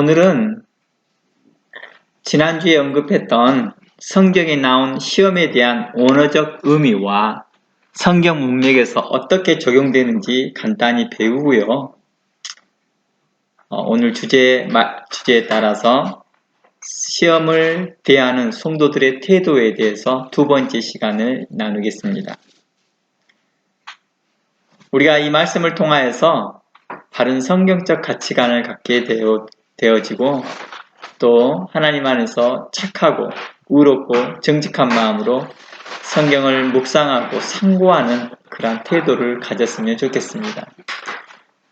오늘은 지난주에 언급했던 성경에 나온 시험에 대한 언어적 의미와 성경 문맥에서 어떻게 적용되는지 간단히 배우고요. 오늘 주제에 따라서 시험을 대하는 성도들의 태도에 대해서 두 번째 시간을 나누겠습니다. 우리가 이 말씀을 통하여서 바른 성경적 가치관을 갖게 되어지고 또 하나님 안에서 착하고 의롭고 정직한 마음으로 성경을 묵상하고 상고하는 그런 태도를 가졌으면 좋겠습니다.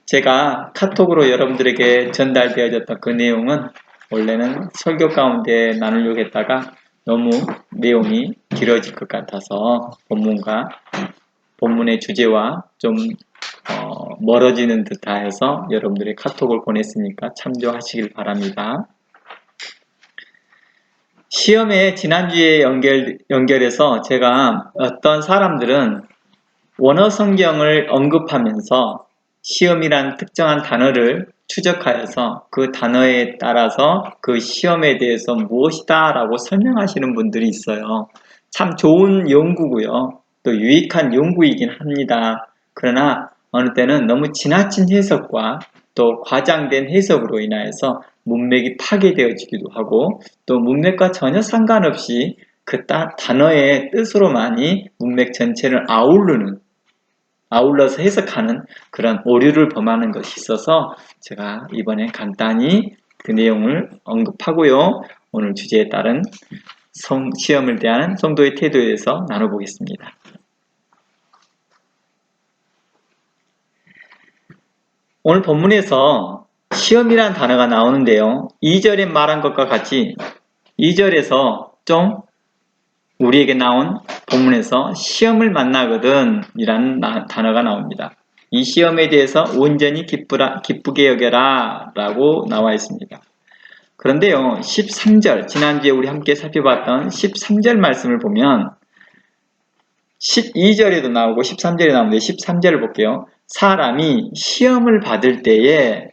제가 카톡으로 여러분들에게 전달되어졌던 그 내용은 원래는 설교 가운데 나누려고 했다가 너무 내용이 길어질 것 같아서 본문의 주제와 좀 멀어지는 듯하여서 여러분들의 카톡을 보냈으니까 참조하시길 바랍니다. 시험에 지난주에 연결해서 제가 어떤 사람들은 원어 성경을 언급하면서 시험이란 특정한 단어를 추적하여서 그 단어에 따라서 그 시험에 대해서 무엇이다 라고 설명하시는 분들이 있어요. 참 좋은 연구고요. 또 유익한 연구이긴 합니다. 그러나 어느 때는 너무 지나친 해석과 또 과장된 해석으로 인하여서 문맥이 파괴되어지기도 하고 또 문맥과 전혀 상관없이 그 단어의 뜻으로만이 문맥 전체를 아울러서 해석하는 그런 오류를 범하는 것이 있어서 제가 이번에 간단히 그 내용을 언급하고요. 오늘 주제에 따른 시험을 대하는 성도의 태도에 대해서 나눠보겠습니다. 오늘 본문에서 시험이라는 단어가 나오는데요. 2절에 말한 것과 같이 2절에서 좀 우리에게 나온 본문에서 시험을 만나거든 이라는 단어가 나옵니다. 이 시험에 대해서 온전히 기쁘게 여겨라 라고 나와 있습니다. 그런데요 13절 지난주에 우리 함께 살펴봤던 13절 말씀을 보면 12절에도 나오고 13절에 나오는데 13절을 볼게요. 사람이 시험을 받을 때에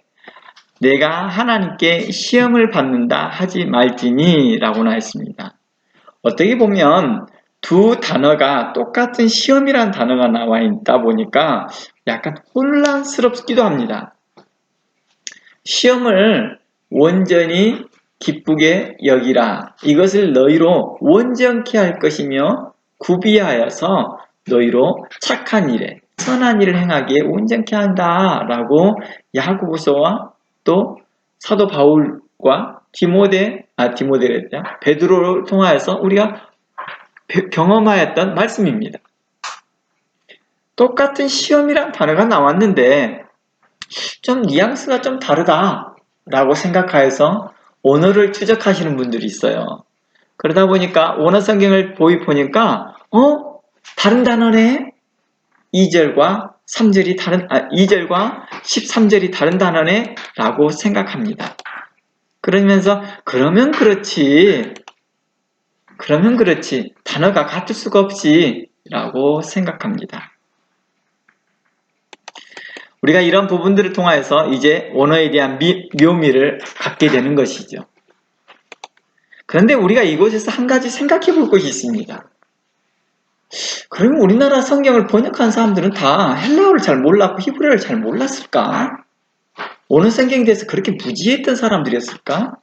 내가 하나님께 시험을 받는다 하지 말지니 라고 나와 있습니다. 어떻게 보면 두 단어가 똑같은 시험이라는 단어가 나와 있다 보니까 약간 혼란스럽기도 합니다. 시험을 온전히 기쁘게 여기라. 이것을 너희로 온전케 할 것이며 구비하여서 너희로 착한 일에 선한 일을 행하기에 온전케 한다 라고 야고보서와 또 사도 바울과 베드로를 통하여서 우리가 경험하였던 말씀입니다. 똑같은 시험이란 단어가 나왔는데 좀 뉘앙스가 좀 다르다 라고 생각하여서 언어를 추적하시는 분들이 있어요. 그러다 보니까 원어 성경을 보니까 다른 단어네? 2절과 13절이 다른 단어네? 라고 생각합니다. 그러면서 그러면 그렇지 단어가 같을 수가 없지 라고 생각합니다. 우리가 이런 부분들을 통해서 이제 언어에 대한 묘미를 갖게 되는 것이죠. 그런데 우리가 이곳에서 한 가지 생각해 볼 것이 있습니다. 그러면 우리나라 성경을 번역한 사람들은 다 헬라어를 잘 몰랐고 히브리어를 잘 몰랐을까? 어느 성경에 대해서 그렇게 무지했던 사람들이었을까?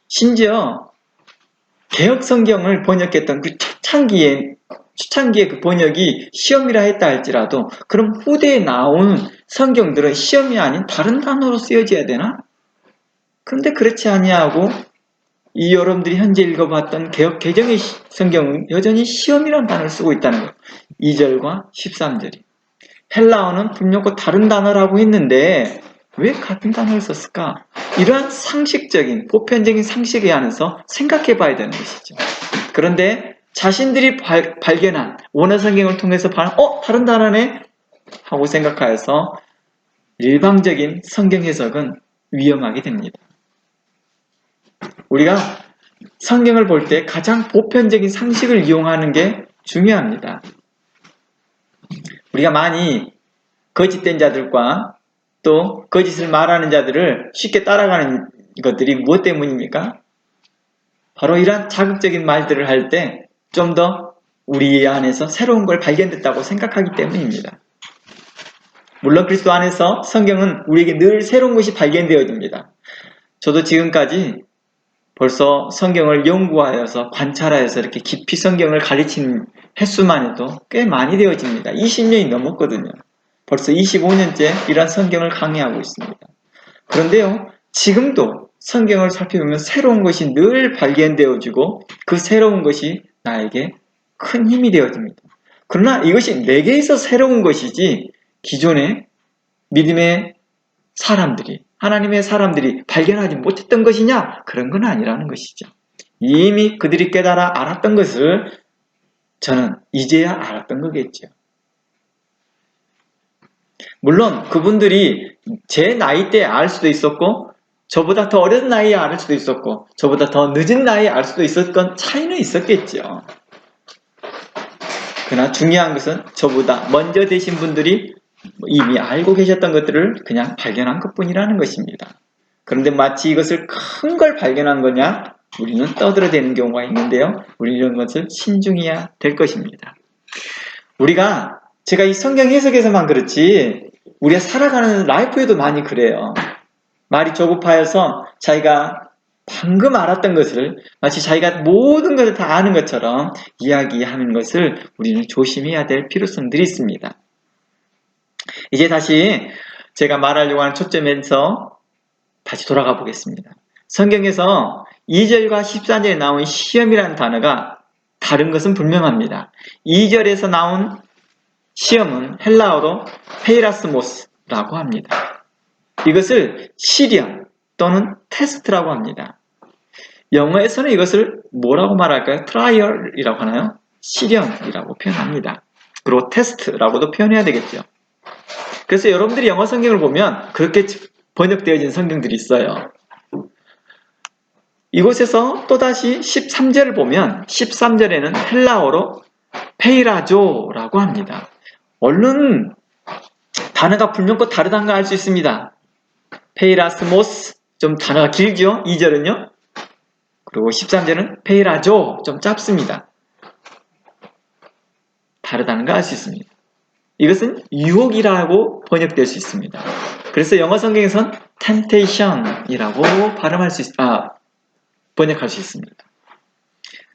심지어 개혁 성경을 번역했던 그 초창기에 그 번역이 시험이라 했다 할지라도 그럼 후대에 나온 성경들은 시험이 아닌 다른 단어로 쓰여져야 되나? 그런데 그렇지 아니하고 이 여러분들이 현재 읽어봤던 개정의 성경은 여전히 시험이라는 단어를 쓰고 있다는 거예요. 2절과 13절이. 헬라어는 분명히 다른 단어라고 했는데 왜 같은 단어를 썼을까? 이러한 상식적인, 보편적인 상식에 안에서 생각해 봐야 되는 것이죠. 그런데 자신들이 발견한 원어 성경을 통해서 다른 단어네? 하고 생각하여서 일방적인 성경 해석은 위험하게 됩니다. 우리가 성경을 볼 때 가장 보편적인 상식을 이용하는 게 중요합니다. 우리가 많이 거짓된 자들과 또 거짓을 말하는 자들을 쉽게 따라가는 것들이 무엇 때문입니까? 바로 이러한 자극적인 말들을 할 때 좀 더 우리 안에서 새로운 걸 발견됐다고 생각하기 때문입니다. 물론 그리스도 안에서 성경은 우리에게 늘 새로운 것이 발견되어집니다. 저도 지금까지 벌써 성경을 연구하여서 관찰하여서 이렇게 깊이 성경을 가르치는 횟수만 해도 꽤 많이 되어집니다. 20년이 넘었거든요. 벌써 25년째 이런 성경을 강의하고 있습니다. 그런데요, 지금도 성경을 살펴보면 새로운 것이 늘 발견되어지고 그 새로운 것이 나에게 큰 힘이 되어집니다. 그러나 이것이 내게 있어 새로운 것이지 기존의 믿음의 사람들이, 하나님의 사람들이 발견하지 못했던 것이냐? 그런 건 아니라는 것이죠. 이미 그들이 깨달아 알았던 것을 저는 이제야 알았던 거겠죠. 물론 그분들이 제 나이 때 알 수도 있었고 저보다 더 어린 나이에 알 수도 있었고 저보다 더 늦은 나이에 알 수도 있었건 차이는 있었겠죠. 그러나 중요한 것은 저보다 먼저 되신 분들이 이미 알고 계셨던 것들을 그냥 발견한 것뿐이라는 것입니다. 그런데 마치 이것을 큰 걸 발견한 거냐? 우리는 떠들어대는 경우가 있는데요. 우리는 이런 것을 신중해야 될 것입니다. 제가 이 성경 해석에서만 그렇지 우리가 살아가는 라이프에도 많이 그래요. 말이 조급하여서 자기가 방금 알았던 것을 마치 자기가 모든 것을 다 아는 것처럼 이야기하는 것을 우리는 조심해야 될 필요성들이 있습니다. 이제 다시 제가 말하려고 하는 초점에서 다시 돌아가 보겠습니다. 성경에서 2절과 14절에 나온 시험이라는 단어가 다른 것은 분명합니다. 2절에서 나온 시험은 헬라어로 페이라스모스라고 합니다. 이것을 시련 또는 테스트라고 합니다. 영어에서는 이것을 뭐라고 말할까요? 트라이얼이라고 하나요? 시련이라고 표현합니다. 그리고 테스트라고도 표현해야 되겠죠. 그래서 여러분들이 영어 성경을 보면 그렇게 번역되어진 성경들이 있어요. 이곳에서 또다시 13절을 보면 13절에는 헬라어로 페이라조라고 합니다. 얼른 단어가 불명껏 다르다는 걸 알 수 있습니다. 페이라스모스 좀 단어가 길죠? 2절은요. 그리고 13절은 페이라조 좀 짧습니다. 다르다는 걸 알 수 있습니다. 이것은 유혹이라고 번역될 수 있습니다. 그래서 영어 성경에선 temptation이라고 번역할 수 있습니다.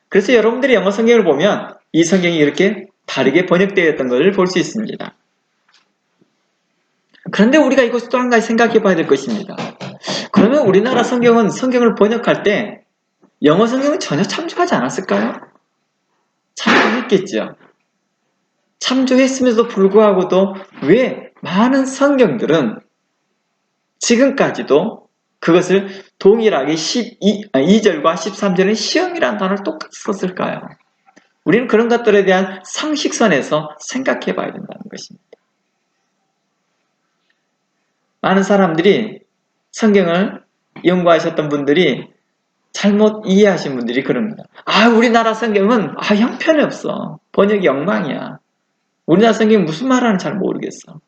그래서 여러분들이 영어 성경을 보면 이 성경이 이렇게 다르게 번역되어 있던 것을 볼 수 있습니다. 그런데 우리가 이것을 또 한 가지 생각해 봐야 될 것입니다. 그러면 우리나라 성경은 성경을 번역할 때 영어 성경은 전혀 참조하지 않았을까요? 참조했겠죠. 참조했음에도 불구하고도 왜 많은 성경들은 지금까지도 그것을 동일하게 2절과 13절은 시험이라는 단어를 똑같이 썼을까요? 우리는 그런 것들에 대한 상식선에서 생각해 봐야 된다는 것입니다. 많은 사람들이 성경을 연구하셨던 분들이 잘못 이해하신 분들이 그럽니다. 우리나라 성경은 형편이 없어. 번역이 엉망이야. 우리나라 성경이 무슨 말하는지 잘 모르겠어.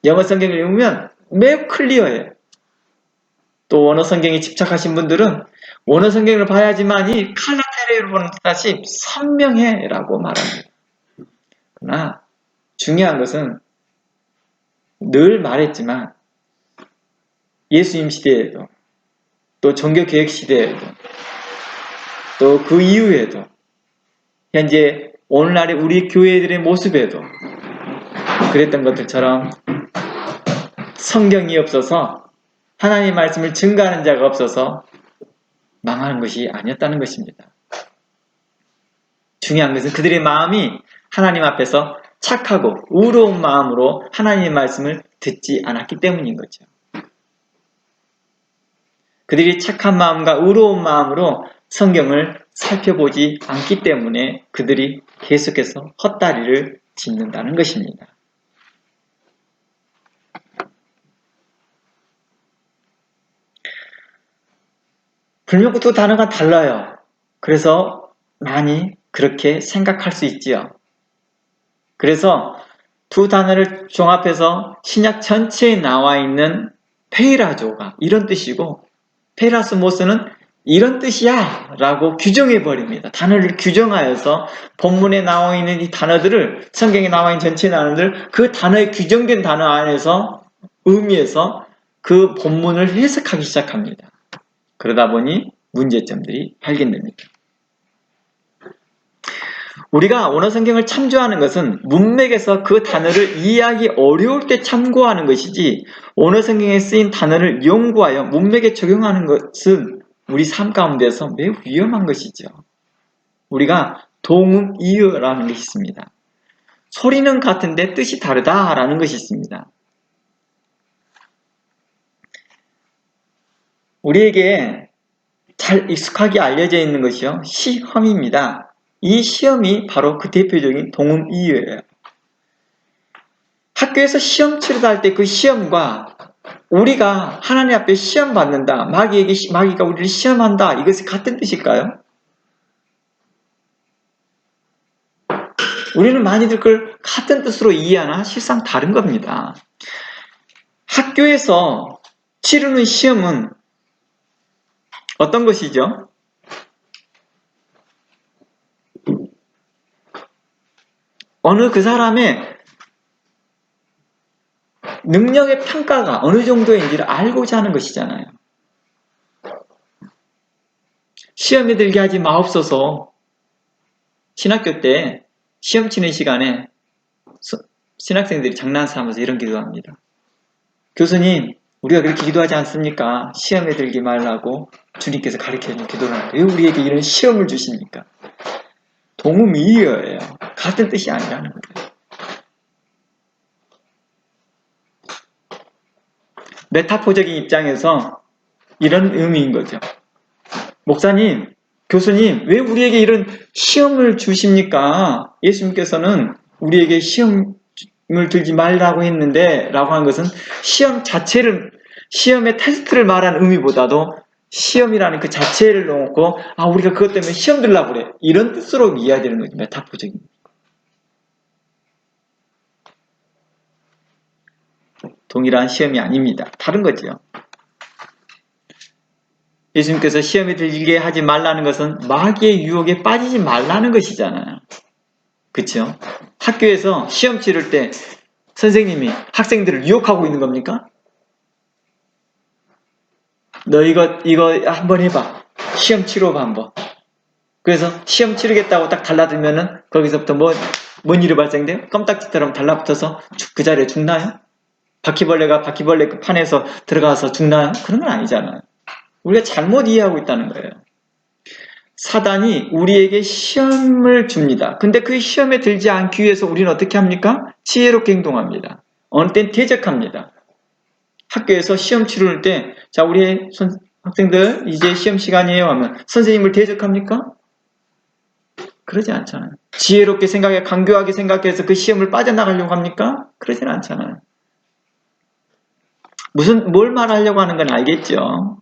영어 성경을 읽으면 매우 클리어해요. 또 원어 성경에 집착하신 분들은 원어 성경을 봐야지만이 칼라테레로 보는 듯이 선명해 라고 말합니다. 그러나 중요한 것은 늘 말했지만 예수님 시대에도 또 종교개혁 시대에도 또 그 이후에도 현재 오늘날의 우리 교회들의 모습에도 그랬던 것들처럼 성경이 없어서 하나님의 말씀을 증거하는 자가 없어서 망하는 것이 아니었다는 것입니다. 중요한 것은 그들의 마음이 하나님 앞에서 착하고 의로운 마음으로 하나님의 말씀을 듣지 않았기 때문인 거죠. 그들이 착한 마음과 의로운 마음으로 성경을 살펴보지 않기 때문에 그들이 계속해서 헛다리를 짚는다는 것입니다. 불명구 두 단어가 달라요. 그래서 많이 그렇게 생각할 수 있지요. 그래서 두 단어를 종합해서 신약 전체에 나와 있는 페이라조가 이런 뜻이고, 페이라스모스는 이런 뜻이야 라고 규정해 버립니다. 단어를 규정하여서 본문에 나와 있는 이 단어들을, 성경에 나와 있는 전체 단어들, 그 단어에 규정된 단어 안에서 의미에서 그 본문을 해석하기 시작합니다. 그러다 보니 문제점들이 발견됩니다. 우리가 원어성경을 참조하는 것은 문맥에서 그 단어를 이해하기 어려울 때 참고하는 것이지, 원어성경에 쓰인 단어를 연구하여 문맥에 적용하는 것은 우리 삶 가운데서 매우 위험한 것이죠. 우리가 동음이어라는 것이 있습니다. 소리는 같은데 뜻이 다르다라는 것이 있습니다. 우리에게 잘 익숙하게 알려져 있는 것이요, 시험입니다. 이 시험이 바로 그 대표적인 동음이어예요. 학교에서 시험 치르다 할 때 그 시험과 우리가 하나님 앞에 시험 받는다, 마귀가 우리를 시험한다, 이것이 같은 뜻일까요? 우리는 많이들 그걸 같은 뜻으로 이해하나 실상 다른 겁니다. 학교에서 치르는 시험은 어떤 것이죠? 어느 그 사람의 능력의 평가가 어느 정도인지를 알고자 하는 것이잖아요. 시험에 들게 하지 마옵소서. 신학교 때 시험 치는 시간에 신학생들이 장난삼아서 이런 기도합니다. 교수님, 우리가 그렇게 기도하지 않습니까? 시험에 들지 말라고 주님께서 가르쳐주는 기도를 하는데 왜 우리에게 이런 시험을 주십니까? 동음이어예요. 같은 뜻이 아니라는 거예요. 메타포적인 입장에서 이런 의미인 거죠. 목사님, 교수님, 왜 우리에게 이런 시험을 주십니까? 예수님께서는 우리에게 시험을 들지 말라고 했는데, 라고 한 것은 시험의 테스트를 말하는 의미보다도 시험이라는 그 자체를 놓고, 우리가 그것 때문에 시험 들라고 그래, 이런 뜻으로 이해되는 거죠. 메타포적인. 동일한 시험이 아닙니다. 다른 거죠. 예수님께서 시험에 들게 하지 말라는 것은 마귀의 유혹에 빠지지 말라는 것이잖아요. 그렇죠? 학교에서 시험 치를 때 선생님이 학생들을 유혹하고 있는 겁니까? 너 이거 한번 해봐. 시험 치러봐 한번. 그래서 시험 치르겠다고 딱 달라들면은 거기서부터 뭔 일이 발생돼요? 껌딱지처럼 달라붙어서 그 자리에 죽나요? 바퀴벌레가 바퀴벌레 그 판에서 들어가서 죽나요? 그런 건 아니잖아요. 우리가 잘못 이해하고 있다는 거예요. 사단이 우리에게 시험을 줍니다. 근데 그 시험에 들지 않기 위해서 우리는 어떻게 합니까? 지혜롭게 행동합니다. 어느 땐 대적합니다. 학교에서 시험 치를 때, 자, 우리 학생들 이제 시험 시간이에요 하면 선생님을 대적합니까? 그러지 않잖아요. 지혜롭게 생각해, 강교하게 생각해서 그 시험을 빠져나가려고 합니까? 그러진 않잖아요. 뭘 말하려고 하는 건 알겠죠?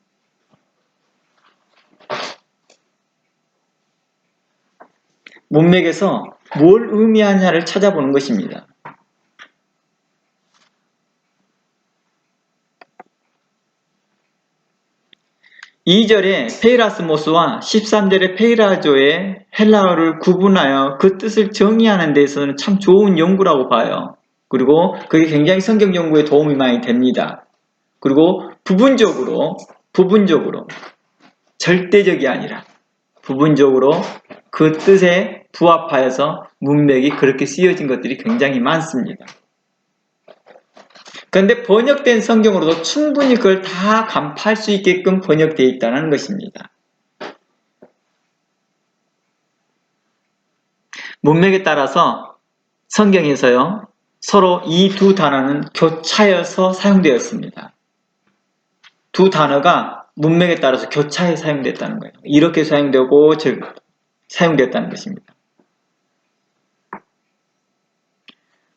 문맥에서 뭘 의미하냐를 찾아보는 것입니다. 2절의 페이라스모스와 13절의 페이라조의 헬라어를 구분하여 그 뜻을 정의하는 데서는 참 좋은 연구라고 봐요. 그리고 그게 굉장히 성경 연구에 도움이 많이 됩니다. 그리고 부분적으로 절대적이 아니라 부분적으로 그 뜻에 부합하여서 문맥이 그렇게 쓰여진 것들이 굉장히 많습니다. 그런데 번역된 성경으로도 충분히 그걸 다 간파할 수 있게끔 번역되어 있다는 것입니다. 문맥에 따라서 성경에서요, 서로 이 두 단어는 교차여서 사용되었습니다. 두 단어가 문맥에 따라서 교차해 사용됐다는 거예요. 이렇게 사용되고 사용됐다는 것입니다.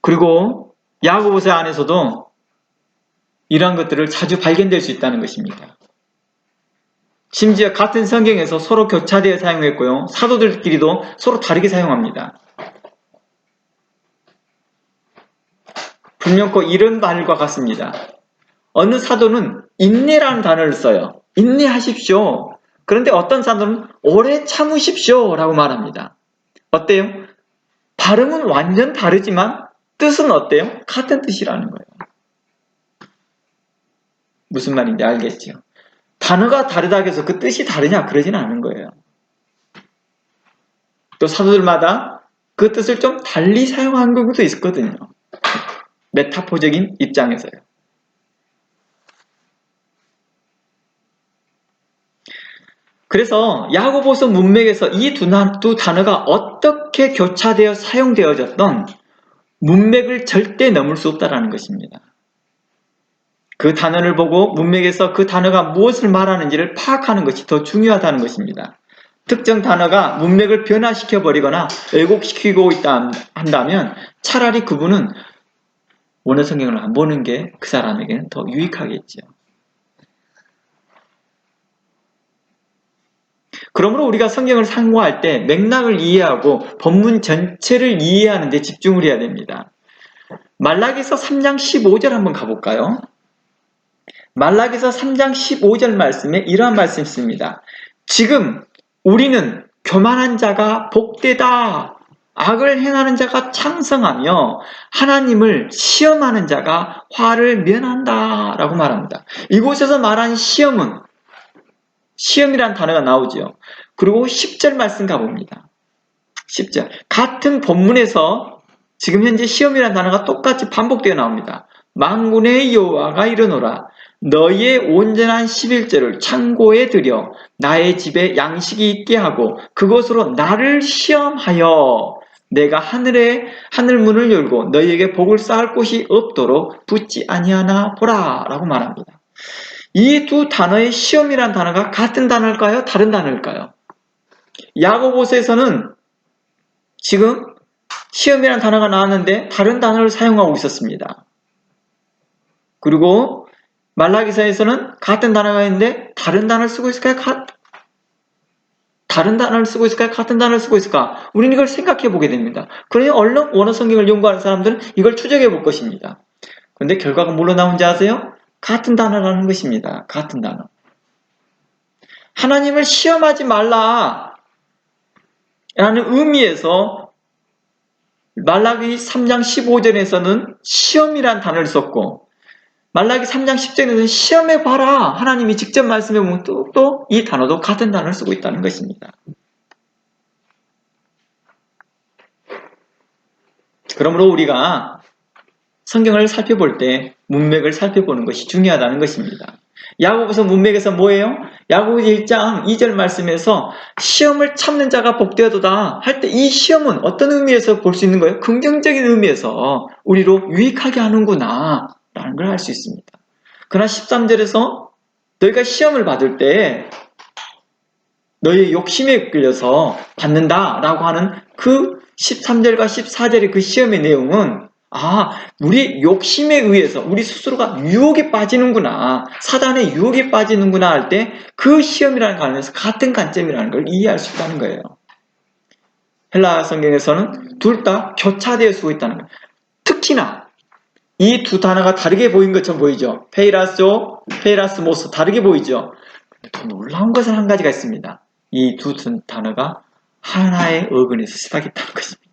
그리고 야고보서 안에서도 이러한 것들을 자주 발견될 수 있다는 것입니다. 심지어 같은 성경에서 서로 교차되어 사용했고요. 사도들끼리도 서로 다르게 사용합니다. 분명코 이런 말과 같습니다. 어느 사도는 인내라는 단어를 써요. 인내하십시오. 그런데 어떤 사도는 오래 참으십시오 라고 말합니다. 어때요? 발음은 완전 다르지만 뜻은 어때요? 같은 뜻이라는 거예요. 무슨 말인지 알겠죠? 단어가 다르다고 해서 그 뜻이 다르냐? 그러지는 않은 거예요. 또 사도들마다 그 뜻을 좀 달리 사용한 경우도 있거든요. 메타포적인 입장에서요. 그래서 야고보서 문맥에서 이 두 단어가 어떻게 교차되어 사용되어졌던 문맥을 절대 넘을 수 없다는 것입니다. 그 단어를 보고 문맥에서 그 단어가 무엇을 말하는지를 파악하는 것이 더 중요하다는 것입니다. 특정 단어가 문맥을 변화시켜버리거나 왜곡시키고 있다 한다면 차라리 그분은 원어 성경을 안 보는 게 그 사람에게는 더 유익하겠죠. 그러므로 우리가 성경을 상고할 때 맥락을 이해하고 본문 전체를 이해하는 데 집중을 해야 됩니다. 말라기서 3장 15절 한번 가볼까요? 말라기서 3장 15절 말씀에 이러한 말씀이 있습니다. 지금 우리는 교만한 자가 복되다. 악을 행하는 자가 창성하며 하나님을 시험하는 자가 화를 면한다 라고 말합니다. 이곳에서 말한 시험은 시험이란 단어가 나오죠. 그리고 10절 말씀 가봅니다. 10절 같은 본문에서 지금 현재 시험이란 단어가 똑같이 반복되어 나옵니다. 만군의 여호와가 이르노라 너희의 온전한 11절을 창고에 들여 나의 집에 양식이 있게 하고 그것으로 나를 시험하여 내가 하늘문을 열고 너희에게 복을 쌓을 곳이 없도록 붙지 아니하나 보라 라고 말합니다. 이 두 단어의 시험이란 단어가 같은 단어일까요? 다른 단어일까요? 야고보서에서는 지금 시험이란 단어가 나왔는데 다른 단어를 사용하고 있었습니다. 그리고 말라기서에서는 같은 단어가 있는데 다른 단어를 쓰고 있을까요? 다른 단어를 쓰고 있을까요? 같은 단어를 쓰고 있을까? 우리는 이걸 생각해 보게 됩니다. 그러니 얼른 원어 성경을 연구하는 사람들은 이걸 추적해 볼 것입니다. 그런데 결과가 뭘로 나온지 아세요? 같은 단어라는 것입니다. 같은 단어. 하나님을 시험하지 말라 라는 의미에서 말라기 3장 15절에서는 시험이란 단어를 썼고 말라기 3장 10절에서는 시험해봐라 하나님이 직접 말씀해 보면 또 이 단어도 같은 단어를 쓰고 있다는 것입니다. 그러므로 우리가 성경을 살펴볼 때 문맥을 살펴보는 것이 중요하다는 것입니다. 야고보서 문맥에서 뭐예요? 야고보서 1장 2절 말씀에서 시험을 참는 자가 복되도다 할 때 이 시험은 어떤 의미에서 볼 수 있는 거예요? 긍정적인 의미에서 우리로 유익하게 하는구나 라는 걸 알 수 있습니다. 그러나 13절에서 너희가 시험을 받을 때 너희의 욕심에 끌려서 받는다 라고 하는 그 13절과 14절의 그 시험의 내용은 우리 욕심에 의해서 우리 스스로가 유혹에 빠지는구나 사단의 유혹에 빠지는구나 할 때 그 시험이라는 관점에서 같은 관점이라는 걸 이해할 수 있다는 거예요. 헬라 성경에서는 둘 다 교차되어 쓰고 있다는 거예요. 특히나 이 두 단어가 다르게 보인 것처럼 보이죠. 페이라스모스 다르게 보이죠. 더 놀라운 것은 한 가지가 있습니다. 이 두 단어가 하나의 어근에서 시작했다는 것입니다.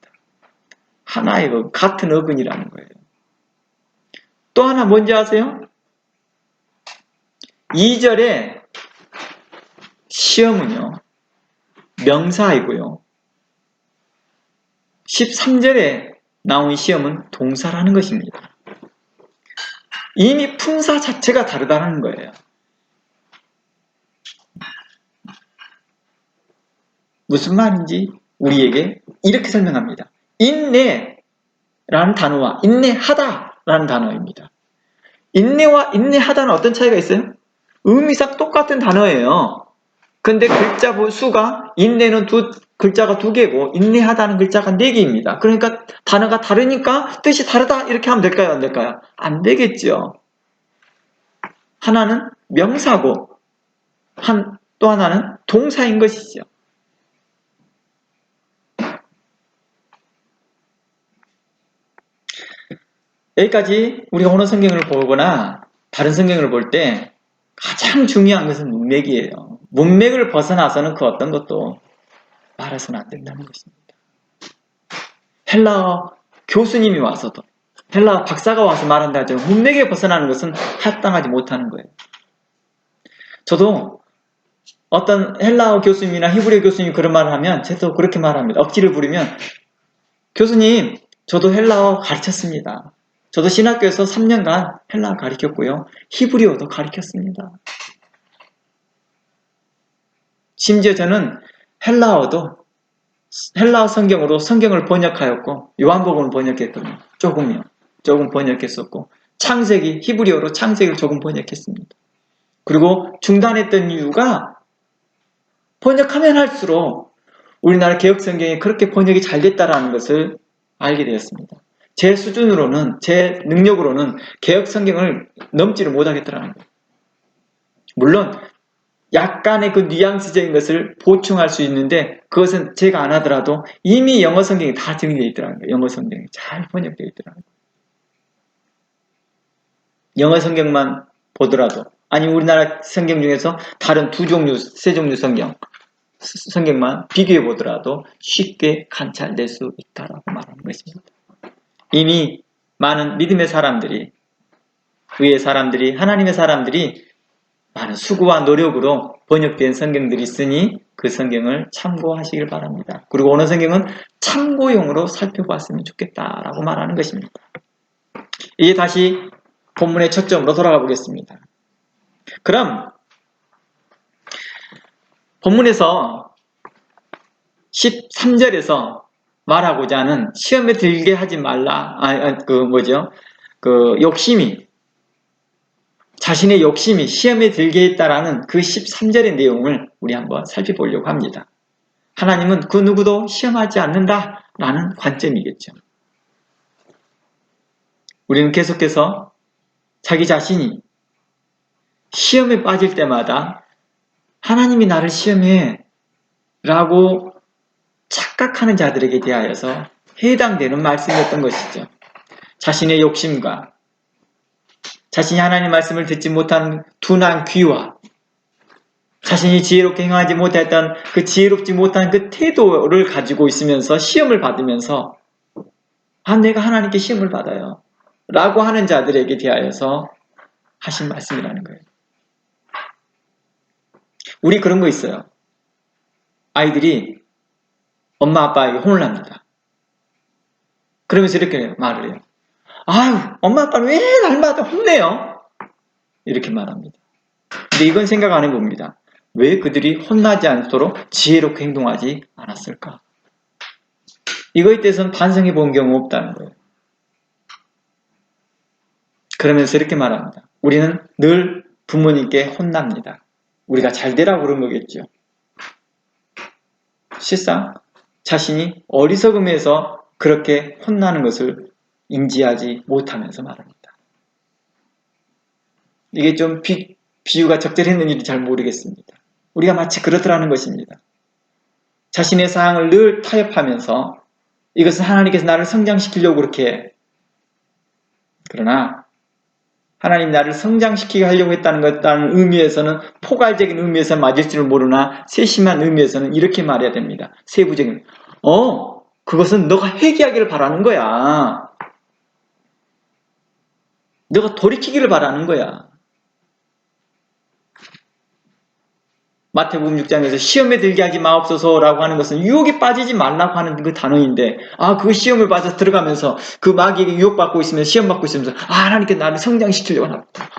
하나의 같은 어근이라는 거예요. 또 하나 뭔지 아세요? 2절에 시험은요 명사이고요 13절에 나온 시험은 동사라는 것입니다. 이미 품사 자체가 다르다는 거예요. 무슨 말인지 우리에게 이렇게 설명합니다. 인내라는 단어와 인내하다라는 단어입니다. 인내와 인내하다는 어떤 차이가 있어요? 의미상 똑같은 단어예요. 근데 글자 수가 인내는 글자가 2개고 인내하다는 글자가 4개입니다. 그러니까 단어가 다르니까 뜻이 다르다 이렇게 하면 될까요? 안 될까요? 안 되겠죠. 하나는 명사고 또 하나는 동사인 것이죠. 여기까지 우리가 오늘 성경을 보거나 다른 성경을 볼 때 가장 중요한 것은 문맥이에요. 문맥을 벗어나서는 그 어떤 것도 말해서는 안 된다는 것입니다. 헬라어 교수님이 와서도, 헬라어 박사가 와서 말한다 하죠. 문맥에 벗어나는 것은 합당하지 못하는 거예요. 저도 어떤 헬라어 교수님이나 히브리어 교수님이 그런 말을 하면 저도 그렇게 말합니다. 억지를 부리면, 교수님, 저도 헬라어 가르쳤습니다. 저도 신학교에서 3년간 헬라어 가르쳤고요. 히브리어도 가르쳤습니다. 심지어 저는 헬라어 성경으로 성경을 번역하였고 요한복음을 번역했거든요. 조금 번역했었고 창세기, 히브리어로 창세기를 조금 번역했습니다. 그리고 중단했던 이유가 번역하면 할수록 우리나라 개혁성경이 그렇게 번역이 잘 됐다는 것을 알게 되었습니다. 제 수준으로는, 제 능력으로는 개혁성경을 넘지를 못하겠더라는 거예요. 물론 약간의 그 뉘앙스적인 것을 보충할 수 있는데 그것은 제가 안 하더라도 이미 영어 성경이 다 정리되어 있더라는 거예요. 영어 성경이 잘 번역되어 있더라는 거예요. 영어 성경만 보더라도, 아니 우리나라 성경 중에서 다른 두 종류, 세 종류 성경만 비교해 보더라도 쉽게 관찰될 수 있다라고 말하는 것입니다. 이미 많은 믿음의 사람들이, 의의 사람들이, 하나님의 사람들이 많은 수고와 노력으로 번역된 성경들이 있으니 그 성경을 참고하시길 바랍니다. 그리고 오늘 성경은 참고용으로 살펴봤으면 좋겠다라고 말하는 것입니다. 이제 다시 본문의 초점으로 돌아가 보겠습니다. 그럼 본문에서 13절에서 말하고자 하는 시험에 들게 하지 말라, 자신의 욕심이 시험에 들게 했다라는 그 13절의 내용을 우리 한번 살펴보려고 합니다. 하나님은 그 누구도 시험하지 않는다라는 관점이겠죠. 우리는 계속해서 자기 자신이 시험에 빠질 때마다 하나님이 나를 시험해 라고 착각하는 자들에게 대하여서 해당되는 말씀이었던 것이죠. 자신의 욕심과 자신이 하나님 말씀을 듣지 못한 둔한 귀와 자신이 지혜롭게 행하지 못했던 그 지혜롭지 못한 그 태도를 가지고 있으면서 시험을 받으면서 내가 하나님께 시험을 받아요 라고 하는 자들에게 대하여서 하신 말씀이라는 거예요. 우리 그런 거 있어요. 아이들이 엄마 아빠에게 혼을 합니다. 그러면서 이렇게 말을 해요. 아유, 엄마 아빠는 왜 날마다 혼내요? 이렇게 말합니다. 근데 이건 생각 안 해봅니다. 왜 그들이 혼나지 않도록 지혜롭게 행동하지 않았을까? 이거에 대해서는 반성해 본 경우 없다는 거예요. 그러면서 이렇게 말합니다. 우리는 늘 부모님께 혼납니다. 우리가 잘 되라고 그런 거겠죠. 실상 자신이 어리석음에서 그렇게 혼나는 것을 인지하지 못하면서 말합니다. 이게 좀 비유가 적절했는지 잘 모르겠습니다. 우리가 마치 그렇더라는 것입니다. 자신의 상황을 늘 타협하면서 이것은 하나님께서 나를 성장시키려고 그렇게 해. 그러나 하나님 나를 성장시키게 하려고 했다는 것다는 의미에서는, 포괄적인 의미에서 맞을지는 모르나 세심한 의미에서는 이렇게 말해야 됩니다. 세부적인, 그것은 너가 회개하기를 바라는 거야. 너가 돌이키기를 바라는 거야. 마태복음 6장에서 시험에 들게 하지 마옵소서라고 하는 것은 유혹에 빠지지 말라고 하는 그 단어인데, 그 시험을 받아서 들어가면서 그 마귀에게 유혹받고 있으면, 시험받고 있으면서 하나님께 나를 성장시키려고 합니다.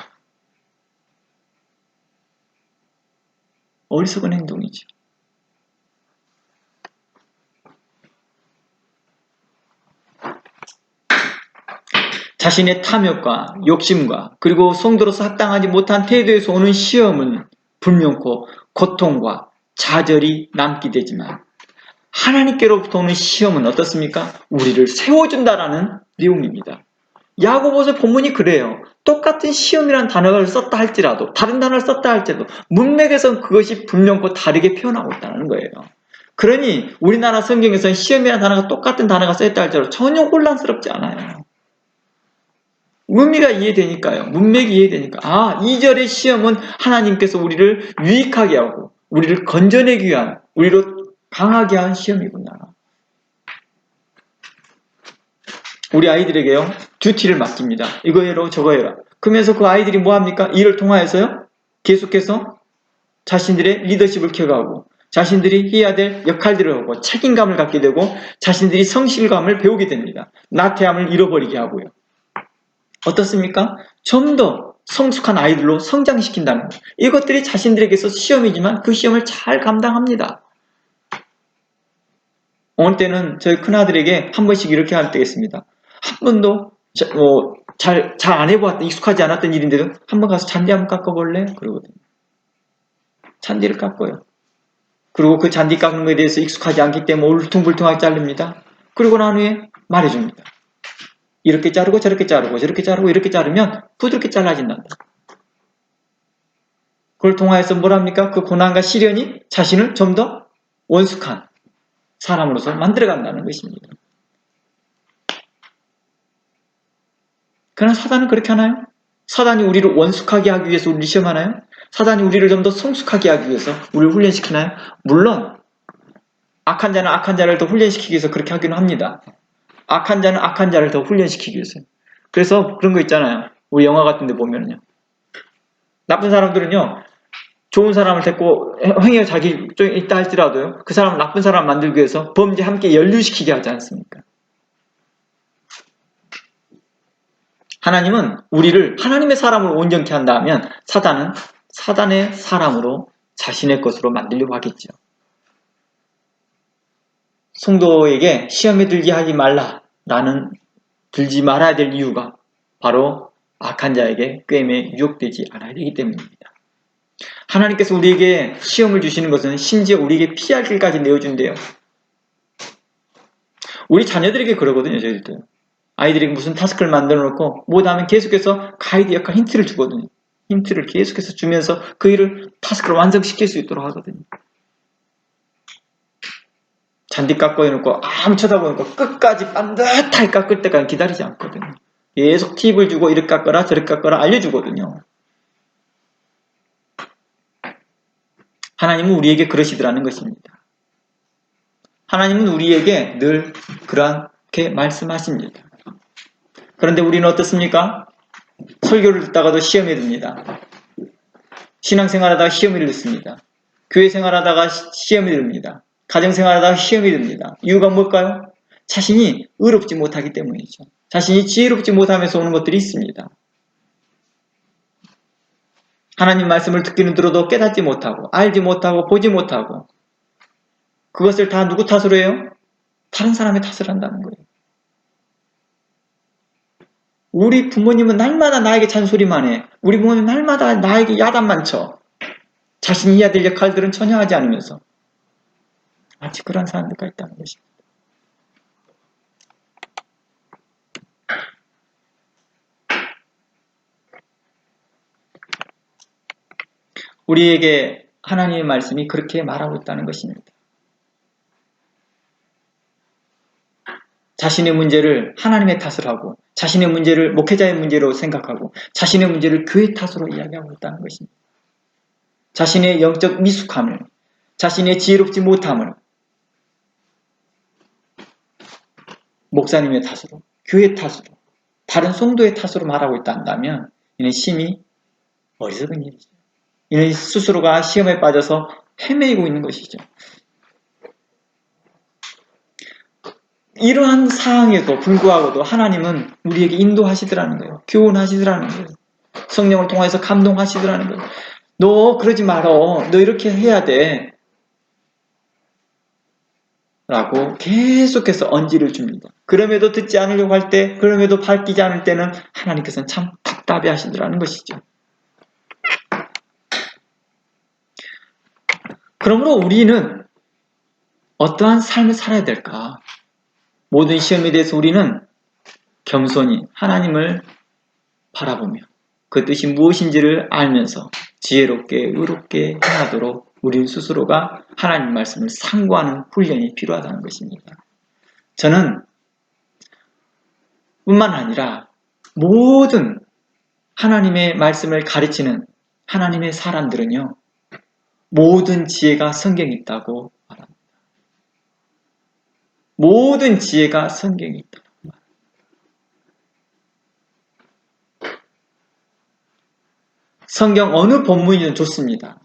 어리석은 행동이죠. 자신의 탐욕과 욕심과 그리고 성도로서 합당하지 못한 태도에서 오는 시험은 불명코 고통과 좌절이 남게 되지만, 하나님께로부터 오는 시험은 어떻습니까? 우리를 세워준다라는 내용입니다. 야고보서 본문이 그래요. 똑같은 시험이라는 단어를 썼다 할지라도, 다른 단어를 썼다 할지라도 문맥에서는 그것이 분명코 다르게 표현하고 있다는 거예요. 그러니 우리나라 성경에서는 시험이라는 단어가 똑같은 단어가 써있다 할지라도 전혀 혼란스럽지 않아요. 의미가 이해되니까요. 문맥이 이해되니까. 아, 2절의 시험은 하나님께서 우리를 유익하게 하고 우리를 건져내기 위한, 우리로 강하게 한 시험이구나. 우리 아이들에게요, 듀티를 맡깁니다. 이거 해라, 저거 해라. 그러면서 그 아이들이 뭐합니까? 이를 통하여서요, 계속해서 자신들의 리더십을 키워가고 자신들이 해야 될 역할들을 하고 책임감을 갖게 되고 자신들이 성실감을 배우게 됩니다. 나태함을 잃어버리게 하고요. 어떻습니까? 좀 더 성숙한 아이들로 성장시킨다는 것. 이것들이 자신들에게서 시험이지만 그 시험을 잘 감당합니다. 어느 때는 저희 큰아들에게 한 번씩 이렇게 할 때가 있습니다. 한 번도 잘 안 해보았던, 익숙하지 않았던 일인데도 한 번 가서 잔디 한번 깎아볼래? 그러거든요. 잔디를 깎아요. 그리고 그 잔디 깎는 것에 대해서 익숙하지 않기 때문에 울퉁불퉁하게 자릅니다. 그리고 난 후에 말해줍니다. 이렇게 자르고 저렇게 자르고 저렇게 자르고 이렇게 자르면 부드럽게 잘라진단다. 그걸 통하여서 뭐랍니까? 그 고난과 시련이 자신을 좀 더 원숙한 사람으로서 만들어간다는 것입니다. 그러나 사단은 그렇게 하나요? 사단이 우리를 원숙하게 하기 위해서 우리를 시험하나요? 사단이 우리를 좀 더 성숙하게 하기 위해서 우리를 훈련시키나요? 물론 악한 자는 악한 자를 더 훈련시키기 위해서 그렇게 하기는 합니다. 악한 자는 악한 자를 더 훈련시키기 위해서. 그래서 그런 거 있잖아요. 우리 영화 같은 데 보면요. 나쁜 사람들은요, 좋은 사람을 데리고 행위가 자기 쪽에 있다 할지라도요, 그 사람을 나쁜 사람 만들기 위해서 범죄 함께 연루시키게 하지 않습니까? 하나님은 우리를 하나님의 사람으로 온전케 한다면 사단은 사단의 사람으로 자신의 것으로 만들려고 하겠죠. 성도에게 시험에 들게 하지 말라라는, 들지 말아야 될 이유가 바로 악한 자에게 꾀임에 유혹되지 않아야 되기 때문입니다. 하나님께서 우리에게 시험을 주시는 것은 심지어 우리에게 피할 길까지 내어준대요. 우리 자녀들에게 그러거든요. 저희들도. 아이들에게 무슨 타스크를 만들어 놓고 못하면 계속해서 가이드 역할 힌트를 주거든요. 힌트를 계속해서 주면서 그 일을, 타스크를 완성시킬 수 있도록 하거든요. 잔디 깎아 놓고 아무 쳐다보니까 끝까지 반듯하게 깎을 때까지 기다리지 않거든요. 계속 팁을 주고 이렇게 깎아라 저렇게 깎아라 알려주거든요. 하나님은 우리에게 그러시더라는 것입니다. 하나님은 우리에게 늘 그렇게 말씀하십니다. 그런데 우리는 어떻습니까? 설교를 듣다가도 시험에 듭니다. 신앙생활하다가 시험에 듣습니다. 교회생활하다가 시험에 듭니다. 가정생활하다가 시험이 듭니다. 이유가 뭘까요? 자신이 의롭지 못하기 때문이죠. 자신이 지혜롭지 못하면서 오는 것들이 있습니다. 하나님 말씀을 듣기는 들어도 깨닫지 못하고 알지 못하고 보지 못하고 그것을 다 누구 탓으로 해요? 다른 사람의 탓을 한다는 거예요. 우리 부모님은 날마다 나에게 잔소리만 해. 우리 부모님은 날마다 나에게 야단만 쳐. 자신이 해야 될 역할들은 전혀 하지 않으면서 아직 그런 사람들과 있다는 것입니다. 우리에게 하나님의 말씀이 그렇게 말하고 있다는 것입니다. 자신의 문제를 하나님의 탓을 하고 자신의 문제를 목회자의 문제로 생각하고 자신의 문제를 교회 탓으로 이야기하고 있다는 것입니다. 자신의 영적 미숙함을, 자신의 지혜롭지 못함을 목사님의 탓으로, 교회 탓으로, 다른 성도의 탓으로 말하고 있다면 이는 심히 어리석은 일이죠. 이는 스스로가 시험에 빠져서 헤매이고 있는 것이죠. 이러한 상황에도 불구하고도 하나님은 우리에게 인도하시더라는 거예요. 교훈하시더라는 거예요. 성령을 통해서 감동하시더라는 거예요. 너 그러지 말어. 너 이렇게 해야 돼. 라고 계속해서 언지를 줍니다. 그럼에도 듣지 않으려고 할 때, 그럼에도 밝히지 않을 때는 하나님께서는 참 답답해 하시더라는 것이죠. 그러므로 우리는 어떠한 삶을 살아야 될까? 모든 시험에 대해서 우리는 겸손히 하나님을 바라보며 그 뜻이 무엇인지를 알면서 지혜롭게 의롭게 행하도록 우리 스스로가 하나님 말씀을 상고하는 훈련이 필요하다는 것입니다. 저는 뿐만 아니라 모든 하나님의 말씀을 가르치는 하나님의 사람들은요, 모든 지혜가 성경에 있다고 말합니다. 모든 지혜가 성경에 있다. 성경 어느 본문이든 좋습니다.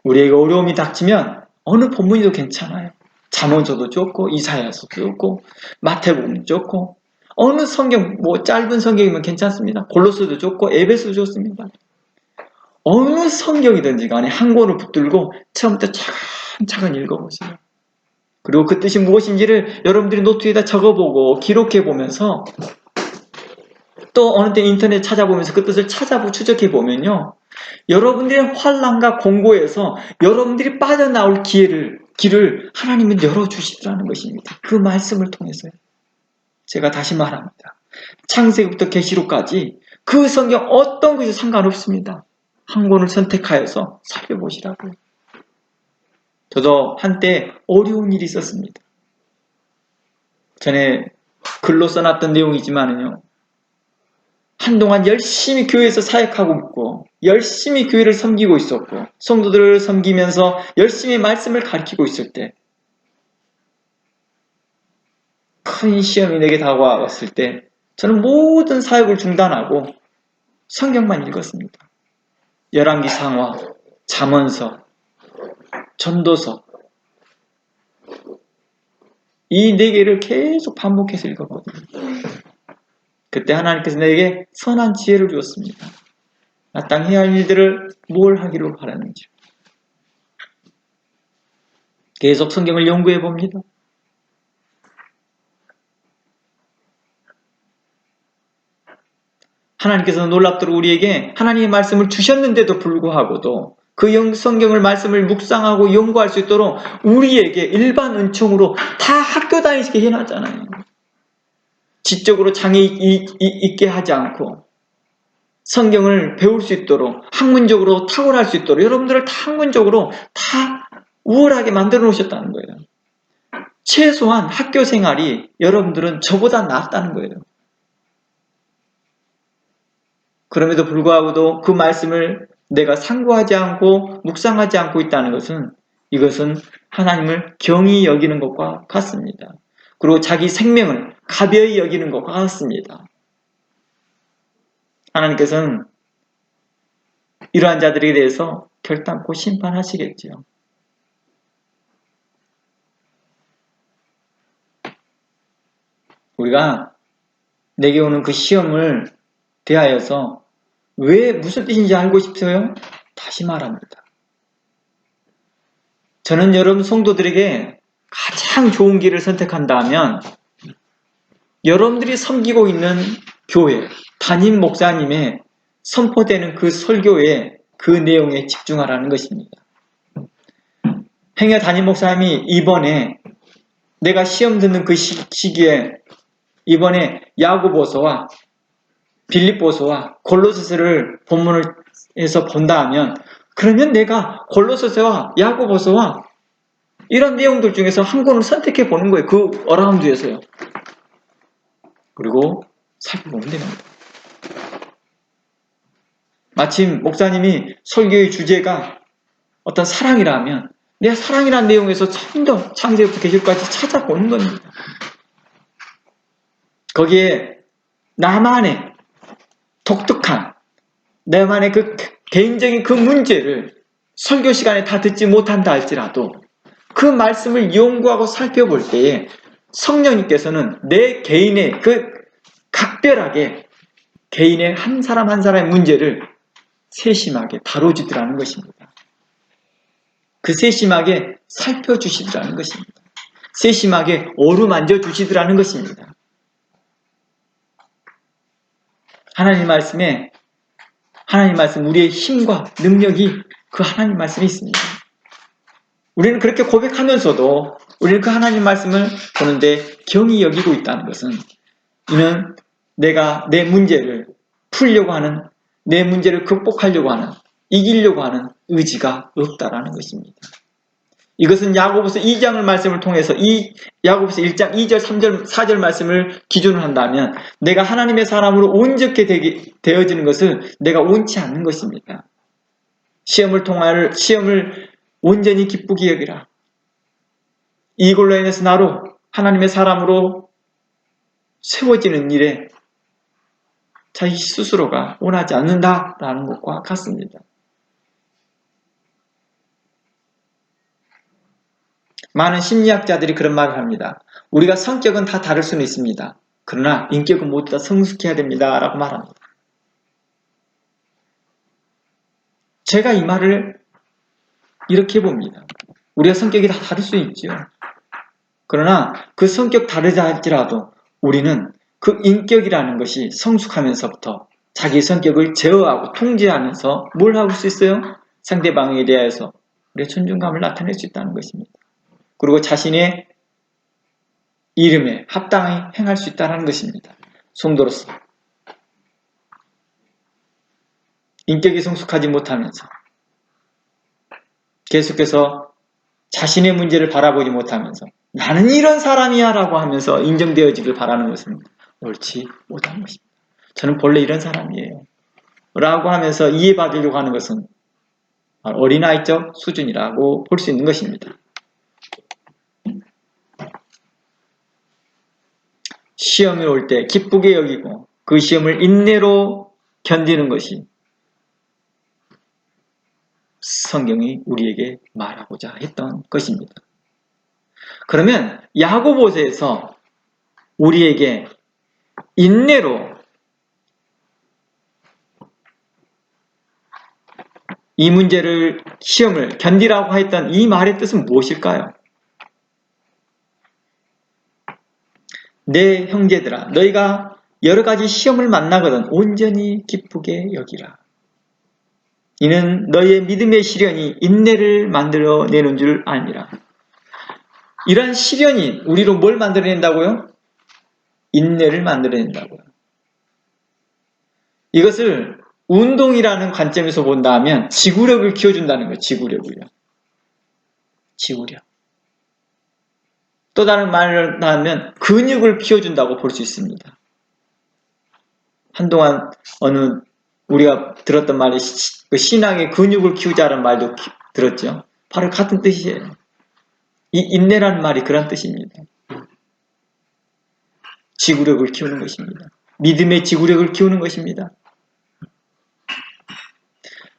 우리에게 어려움이 닥치면 어느 본문이도 괜찮아요. 잠언서도 좋고 이사야서도 좋고 마태복음도 좋고 어느 성경, 짧은 성경이면 괜찮습니다. 골로새도 좋고 에베소도 좋습니다. 어느 성경이든지 간에 한 권을 붙들고 처음부터 차근차근 읽어보세요. 그리고 그 뜻이 무엇인지를 여러분들이 노트에다 적어보고 기록해보면서 또 어느 때 인터넷 찾아보면서 그 뜻을 찾아보고 추적해보면요, 여러분들의 환난과 공고에서 여러분들이 빠져나올 길을 하나님은 열어주시더라는 것입니다. 그 말씀을 통해서요. 제가 다시 말합니다. 창세기부터 계시록까지 그 성경 어떤 것이 상관없습니다. 한 권을 선택하여서 살펴보시라고요. 저도 한때 어려운 일이 있었습니다. 전에 글로 써놨던 내용이지만은요, 한동안 열심히 교회에서 사역하고 있고 열심히 교회를 섬기고 있었고 성도들을 섬기면서 열심히 말씀을 가르치고 있을 때 큰 시험이 내게 다가왔을 때 저는 모든 사역을 중단하고 성경만 읽었습니다. 열왕기상하, 잠언서, 전도서 이 4개를 계속 반복해서 읽었거든요. 그때 하나님께서 내게 선한 지혜를 주었습니다. 나 땅 해야 할 일들을 뭘 하기로 바라는지. 계속 성경을 연구해 봅니다. 하나님께서 놀랍도록 우리에게 하나님의 말씀을 주셨는데도 불구하고도 그 성경을 말씀을 묵상하고 연구할 수 있도록 우리에게 일반 은총으로 다 학교 다니시게 해놨잖아요. 지적으로 장애 있게 하지 않고 성경을 배울 수 있도록 학문적으로 탁월할 수 있도록 여러분들을 다 학문적으로 다 우월하게 만들어 놓으셨다는 거예요. 최소한 학교 생활이 여러분들은 저보다 낫다는 거예요. 그럼에도 불구하고도 그 말씀을 내가 상고하지 않고 묵상하지 않고 있다는 것은 이것은 하나님을 경히 여기는 것과 같습니다. 그리고 자기 생명을 가벼이 여기는 것과 같습니다. 하나님께서는 이러한 자들에 대해서 결단코 심판하시겠지요. 우리가 내게 오는 그 시험을 대하여서 왜 무슨 뜻인지 알고 싶어요? 다시 말합니다. 저는 여러분 성도들에게 가장 좋은 길을 선택한다면 여러분들이 섬기고 있는 교회, 담임 목사님의 선포되는 그 설교의 그 내용에 집중하라는 것입니다. 행여 담임 목사님이 이번에 내가 시험 듣는 그 시기에 이번에 야고보서와 빌립보서와 골로새서를 본문을 해서 본다 하면 그러면 내가 골로새서와 야고보서와 이런 내용들 중에서 한 권을 선택해 보는 거예요. 그 어라운드에서요. 그리고 살펴보면 되는 겁니다. 마침 목사님이 설교의 주제가 어떤 사랑이라면 내가 사랑이라는 내용에서 좀 더 창세기부터 계시록까지 찾아보는 겁니다. 거기에 나만의 독특한 내만의 그 개인적인 그 문제를 설교 시간에 다 듣지 못한다 할지라도 그 말씀을 연구하고 살펴볼 때에 성령님께서는 내 개인의 그 각별하게 개인의 한 사람 한 사람의 문제를 세심하게 다뤄주더라는 것입니다. 그 세심하게 살펴주시더라는 것입니다. 세심하게 어루만져 주시더라는 것입니다. 하나님 말씀에 하나님 말씀 우리의 힘과 능력이 그 하나님 말씀에 있습니다. 우리는 그렇게 고백하면서도 우리는 그 하나님 말씀을 보는데 경히 여기고 있다는 것은 이는 내가 내 문제를 풀려고 하는 내 문제를 극복하려고 하는 이기려고 하는 의지가 없다라는 것입니다. 이것은 야고보서 2장을 말씀을 통해서 이 야고보서 1장 2절, 3절, 4절 말씀을 기준으로 한다면 내가 하나님의 사람으로 온전케 되어지는 것을 내가 원치 않는 것입니다. 시험을 온전히 기쁘게 여기라. 이걸로 인해서 나로 하나님의 사람으로 세워지는 일에 자기 스스로가 원하지 않는다라는 것과 같습니다. 많은 심리학자들이 그런 말을 합니다. 우리가 성격은 다 다를 수는 있습니다. 그러나 인격은 모두 다 성숙해야 됩니다. 라고 말합니다. 제가 이 말을 이렇게 봅니다. 우리가 성격이 다 다를 수 있죠. 그러나 그 성격 다르다 할지라도 우리는 그 인격이라는 것이 성숙하면서부터 자기 성격을 제어하고 통제하면서 뭘 하고 수 있어요? 상대방에 대해서 우리의 존중감을 나타낼 수 있다는 것입니다. 그리고 자신의 이름에 합당히 행할 수 있다는 것입니다. 성도로서 인격이 성숙하지 못하면서 계속해서 자신의 문제를 바라보지 못하면서 나는 이런 사람이야 라고 하면서 인정되어지길 바라는 것은 옳지 못한 것입니다. 저는 본래 이런 사람이에요 라고 하면서 이해받으려고 하는 것은 어린아이적 수준이라고 볼 수 있는 것입니다. 시험이 올 때 기쁘게 여기고 그 시험을 인내로 견디는 것이 성경이 우리에게 말하고자 했던 것입니다. 그러면 야고보서에서 우리에게 인내로 이 문제를 시험을 견디라고 했던 이 말의 뜻은 무엇일까요? 내 형제들아 너희가 여러 가지 시험을 만나거든 온전히 기쁘게 여기라. 이는 너희의 믿음의 시련이 인내를 만들어내는 줄 아니라. 이런 시련이 우리로 뭘 만들어낸다고요? 인내를 만들어낸다고요. 이것을 운동이라는 관점에서 본다면 지구력을 키워준다는 거예요. 지구력을요. 지구력. 또 다른 말을 하면 근육을 키워준다고 볼 수 있습니다. 한동안 어느 우리가 들었던 말이 신앙의 근육을 키우자는 말도 들었죠. 바로 같은 뜻이에요. 이 인내라는 말이 그런 뜻입니다. 지구력을 키우는 것입니다. 믿음의 지구력을 키우는 것입니다.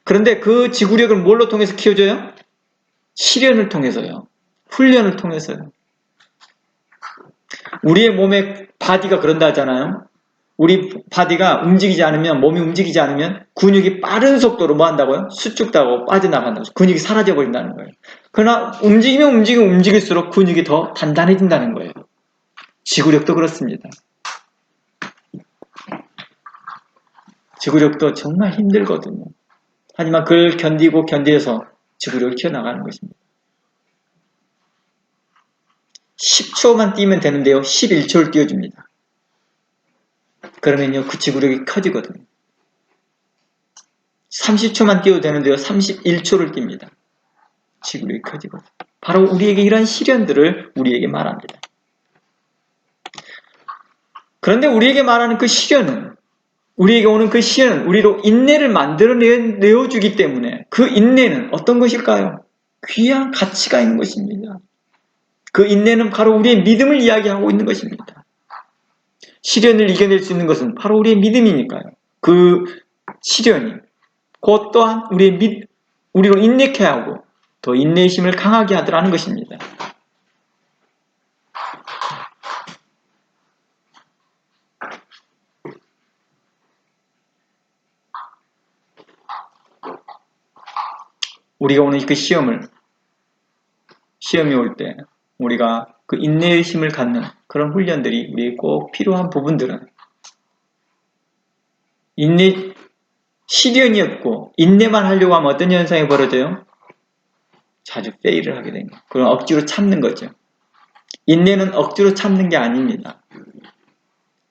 그런데 그 지구력을 뭘로 통해서 키워줘요? 시련을 통해서요. 훈련을 통해서요. 우리의 몸의 바디가 그런다 하잖아요. 우리 바디가 움직이지 않으면, 몸이 움직이지 않으면 근육이 빠른 속도로 뭐 한다고요? 수축하고 빠져나간다고. 근육이 사라져버린다는 거예요. 그러나 움직이면 움직일수록 근육이 더 단단해진다는 거예요. 지구력도 그렇습니다. 지구력도 정말 힘들거든요. 하지만 그걸 견디서 지구력을 키워나가는 것입니다. 10초만 뛰면 되는데요. 11초를 뛰어줍니다. 그러면요. 그 지구력이 커지거든요. 30초만 뛰어도 되는데요. 31초를 뜁니다. 지구력이 커지거든요. 바로 우리에게 이런 시련들을 우리에게 말합니다. 그런데 우리에게 말하는 그 시련은 우리에게 오는 그 시련은 우리로 인내를 만들어내어주기 때문에 그 인내는 어떤 것일까요? 귀한 가치가 있는 것입니다. 그 인내는 바로 우리의 믿음을 이야기하고 있는 것입니다. 시련을 이겨낼 수 있는 것은 바로 우리의 믿음이니까요. 그 시련이 곧 또한 우리로 인내케 하고 더 인내의 힘을 강하게 하더라는 것입니다. 우리가 오는 그 시험이 올 때 우리가 그 인내의 힘을 갖는 그런 훈련들이 우리에게 꼭 필요한 부분들은 시련이 없고 인내만 하려고 하면 어떤 현상이 벌어져요? 자주 페일을 하게 되는 거예요. 그건 억지로 참는 거죠. 인내는 억지로 참는 게 아닙니다.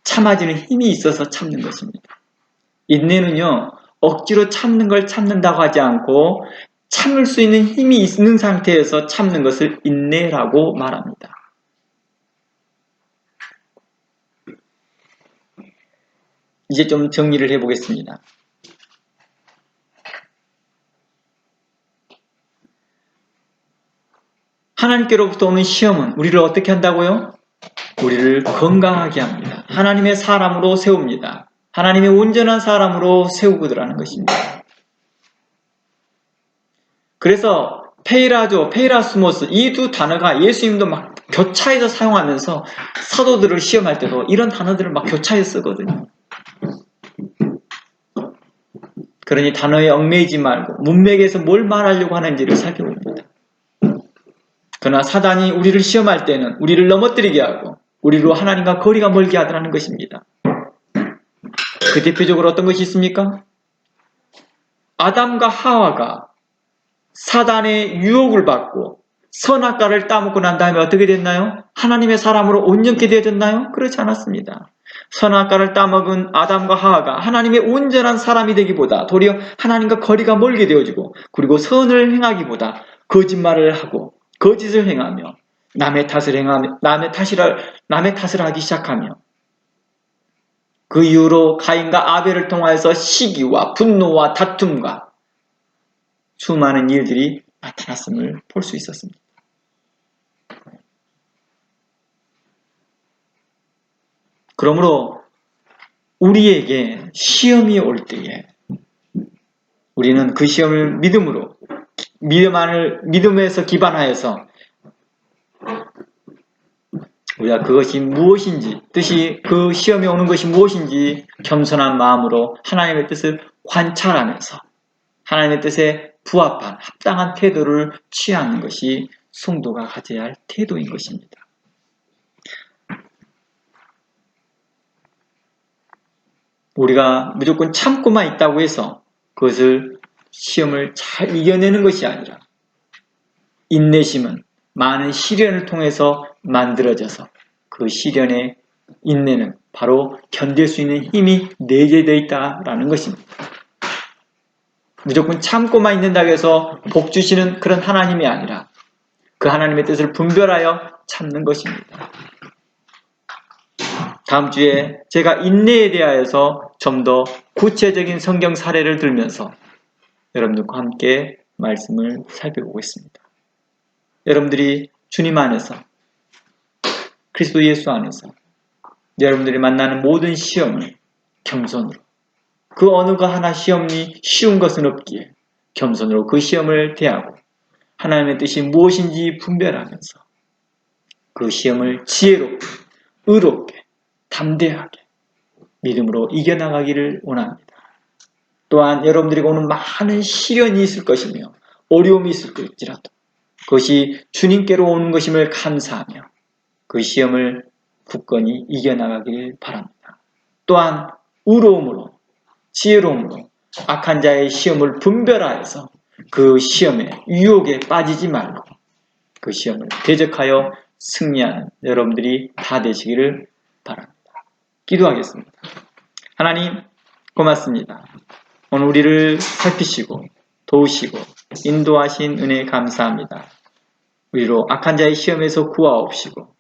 참아지는 힘이 있어서 참는 것입니다. 인내는요, 억지로 참는 걸 참는다고 하지 않고 참을 수 있는 힘이 있는 상태에서 참는 것을 인내라고 말합니다. 이제 좀 정리를 해보겠습니다. 하나님께로부터 오는 시험은 우리를 어떻게 한다고요? 우리를 건강하게 합니다. 하나님의 사람으로 세웁니다. 하나님의 온전한 사람으로 세우고들하는 것입니다. 그래서 페이라조, 페이라스모스 이 두 단어가 예수님도 막 교차해서 사용하면서 사도들을 시험할 때도 이런 단어들을 막 교차해서 쓰거든요. 그러니 단어에 얽매이지 말고 문맥에서 뭘 말하려고 하는지를 살펴봅니다. 그러나 사단이 우리를 시험할 때는 우리를 넘어뜨리게 하고 우리로 하나님과 거리가 멀게 하더라는 것입니다. 그 대표적으로 어떤 것이 있습니까? 아담과 하와가 사단의 유혹을 받고 선악과를 따먹고 난 다음에 어떻게 됐나요? 하나님의 사람으로 온전케 되어졌나요? 그렇지 않았습니다. 선악과를 따먹은 아담과 하와가 하나님의 온전한 사람이 되기보다 도리어 하나님과 거리가 멀게 되어지고 그리고 선을 행하기보다 거짓말을 하고 거짓을 행하며 남의 탓을 하기 시작하며 그 이후로 가인과 아벨을 통하여서 시기와 분노와 다툼과 수많은 일들이 나타났음을 볼 수 있었습니다. 그러므로 우리에게 시험이 올 때에 우리는 그 시험을 믿음에서 기반하여서 우리가 그것이 무엇인지, 그 시험이 오는 것이 무엇인지 겸손한 마음으로 하나님의 뜻을 관찰하면서 하나님의 뜻에 부합한 합당한 태도를 취하는 것이 성도가 가져야 할 태도인 것입니다. 우리가 무조건 참고만 있다고 해서 그것을 시험을 잘 이겨내는 것이 아니라 인내심은 많은 시련을 통해서 만들어져서 그 시련의 인내는 바로 견딜 수 있는 힘이 내재되어 있다는 것입니다. 무조건 참고만 있는다고 해서 복 주시는 그런 하나님이 아니라 그 하나님의 뜻을 분별하여 참는 것입니다. 다음 주에 제가 인내에 대하여서 좀 더 구체적인 성경 사례를 들면서 여러분들과 함께 말씀을 살펴보겠습니다. 여러분들이 주님 안에서 그리스도 예수 안에서 여러분들이 만나는 모든 시험을 겸손으로 그 어느 거 하나 시험이 쉬운 것은 없기에 겸손으로 그 시험을 대하고 하나님의 뜻이 무엇인지 분별하면서 그 시험을 지혜롭게 의롭게 담대하게 믿음으로 이겨나가기를 원합니다. 또한 여러분들이 오는 많은 시련이 있을 것이며 어려움이 있을 것일지라도 그것이 주님께로 오는 것임을 감사하며 그 시험을 굳건히 이겨나가길 바랍니다. 또한 의로움으로 지혜로움으로 악한 자의 시험을 분별하여서 그 시험에 유혹에 빠지지 말고 그 시험을 대적하여 승리하는 여러분들이 다 되시기를 바랍니다. 기도하겠습니다. 하나님 고맙습니다. 오늘 우리를 살피시고 도우시고 인도하신 은혜 감사합니다. 우리로 악한 자의 시험에서 구하옵시고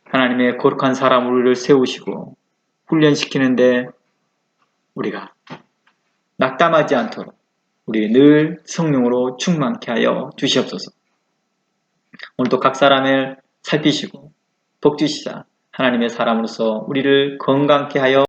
하나님의 거룩한 사람 우리를 세우시고 훈련시키는데 우리가 낙담하지 않도록 우리 늘 성령으로 충만케 하여 주시옵소서. 오늘도 각 사람을 살피시고 복 주시사 하나님의 사람으로서 우리를 건강케 하여